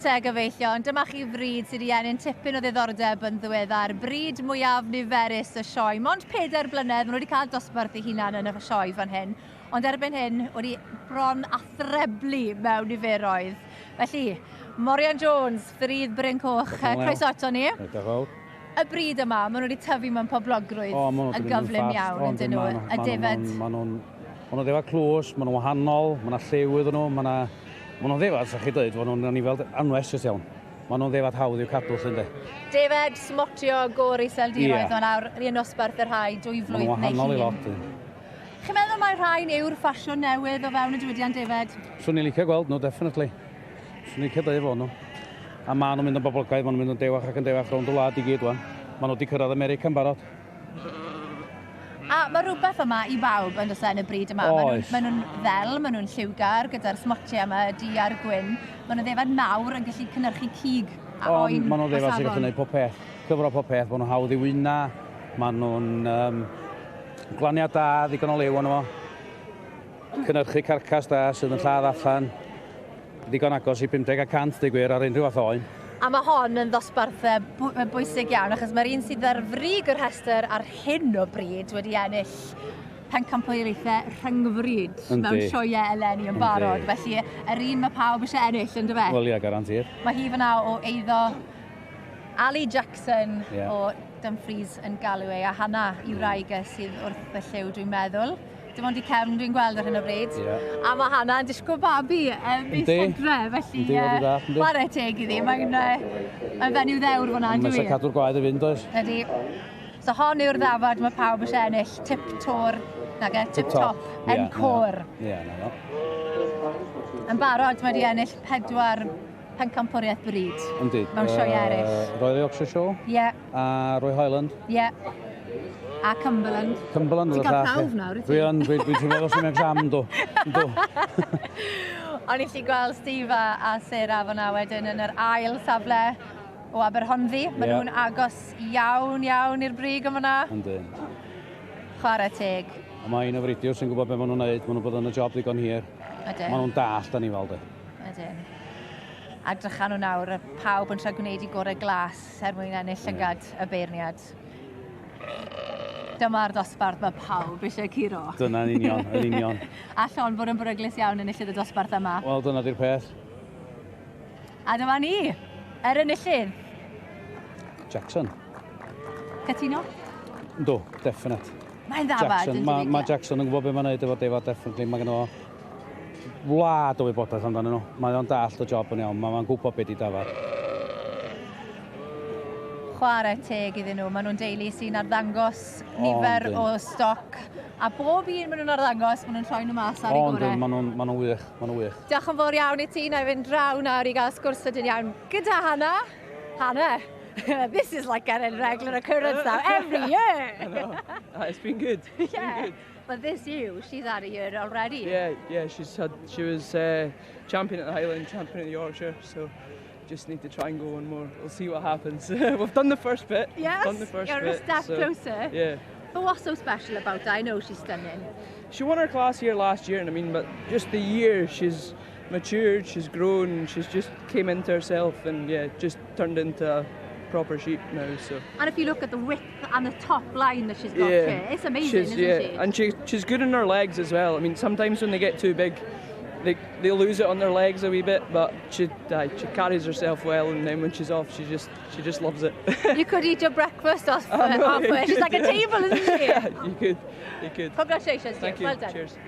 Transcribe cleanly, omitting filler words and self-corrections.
Gyfeillio, ond dyma chi fryd sydd wedi ennill tipyn o ddiddordeb yn ddiweddar. Bryd mwyaf niferus y Sioe. Mond 4 blynedd, maen nhw wedi cael dosbarth eu hunan yn y Sioe fan hyn. Ond erbyn hyn, wedi bron a threblu mewn niferoedd. Felly, Morian Jones, ffyrydd Bryn Coch, croeso ato ni. Y bryd yma, maen nhw wedi tyfu mewn poblogrwydd y gyflym iawn yn dyn nhw. Y Defaid. Maen nhw'n ddefa clws, maen nhw'n wahanol, maen nhw'n lliw iddyn nhw, maen nhw'n ddefad, sa'ch chi dweud, maen nhw'n nifel anwes ys iawn. Maen nhw'n ddefad hawdd i'w cadw, sy'n de. Defaid Smotiog Iseldiroedd, o'n awr un osbarth yr rhai, 2 flwydd neu llun. Maen nhw'n wahanol i lot. Chi'n meddwl mae rhain yw'r ffasiwn newydd o fewn y diwydiant Defaid? Swn i'n licio gweld nhw, definitely. Swn i'n licio dweud fo nhw. A maen nhw'n mynd yn boblogaidd, maen nhw'n mynd yn dewach ac yn dewach rownd y wlad i gyd wan. Maen nhw wedi cyrraedd America'n barod. A mae rhywbeth yma i bawb yn dod y bryd yma. Maen nhw'n ddel, maen nhw'n lliwgar gyda'r smotiau yma, du a'r gwyn. Maen nhw'n ddefad mawr yn gallu cynhyrchu cig a oen. Maen nhw'n ddefad sy'n gallu gwneud pob peth. Cyfro pob peth, maen nhw'n hawdd i wyna. Maen nhw'n glaniad da, ddigon o lew yn efo. Cynhyrchu carcas da sydd yn lladd allan. Digon agos i 50% di gwir ar unrhyw fath oen. A mae hon yn ddosbarth bwysig iawn, achos mae'r un sydd ar frig yr rhestr ar hyn o bryd wedi ennill pencampwriaethau rhyngfryd mewn sioe eleni yn barod. Felly, yr un mae pawb eisiau ennill yn dyfe? Wel, ia, garantir. Mae hi fyna o eiddo Ali Jackson o Dumfries yn galw ei, a hana i wraig sydd wrth y lliw, dwi'n meddwl. Dim ond i cefn dwi'n gweld ar hyn o bryd. A mae hana yn disgwyl babi mis Hydre, felly chwarae teg iddi. Mae'n fenyw ddewr fyna, dwi'n mynd. Mae'n cadw'r gwaed y fynd, oes? Ydy. So hon yw'r ddafod mae pawb eisiau ennill, tip-top, encore. Ie, na. Yn barod, mae wedi ennill 4 pencampwriaeth bryd. Ynddi. Mewn sioe eraill. Royal Yorkshire Show? Ie. A Roy Highland? Ie. A Cumberland. Cumberland ti'n cael prawf nawr, dwi'n meddwl sy'n exam, do. O'n i chi gweld Steve a Sarah fyna wedyn yn yr ail safle o Aberhonddu. Maen nhw'n agos iawn i'r brig yma yna. Yndyn. Chwarae teg. Mae un o fridiwr sy'n gwybod beth maen nhw'n neud. Maen nhw'n bod yn y job ddigon hir. Maen nhw'n dallt da ni fel de. Ydyn. A drychan nhw nawr, pawb yn siarad gwneud i gorau glas mwyn ennill llygad y beirniad. Dyma'r dosbarth mae pawb eisiau curo. Dyna'n union, A Sion bod yn beryglus iawn yn enillydd y dosbarth yma. Wel, dyna di'r peth. A dyma ni, enillydd. Jackson. Cytuno? Do, definite. Mae'n ddafad. Mae Jackson yn gwybod beth mae'n neud efo Defaid, definitely. Mae gen o wlad o wybodaeth amdano nhw. Mae o'n dallt y job yn iawn, mae'n gwybod beth i dafad. Chwarae teg iddyn nhw. Maen nhw'n deulu sy'n arddangos nifer o stoc. A bob un maen nhw'n arddangos, maen nhw'n troi nhw mas ar ei gorau. Maen nhw'n wych, Diolch yn fawr iawn i ti, na i fynd draw nawr i gael sgwrs ydyn iawn gyda Hannah. Hannah, this is like a regular occurrence now, every year. I know. It's been good. It's been good. But this year, she's had a year already. Yeah, she was champion at the Highland, champion at the Yorkshire, so just need to try and go one more. We'll see what happens. We've done the first bit. Yes, you're a step closer. Yeah. But what's so special about her? I know she's stunning. She won her class here last year, and I mean, but just the year she's matured, she's grown, she's just came into herself, and yeah, just turned into a proper sheep now. So. And if you look at the width and the top line that she's got here, it's amazing, isn't she? And she's good in her legs as well. I mean, sometimes when they get too big, they lose it on their legs a wee bit, but she carries herself well, and then when she's off, she just loves it. You could eat your breakfast off her. She's like a table, isn't she? Yeah, you could. Congratulations, Thank you. Well done. Cheers.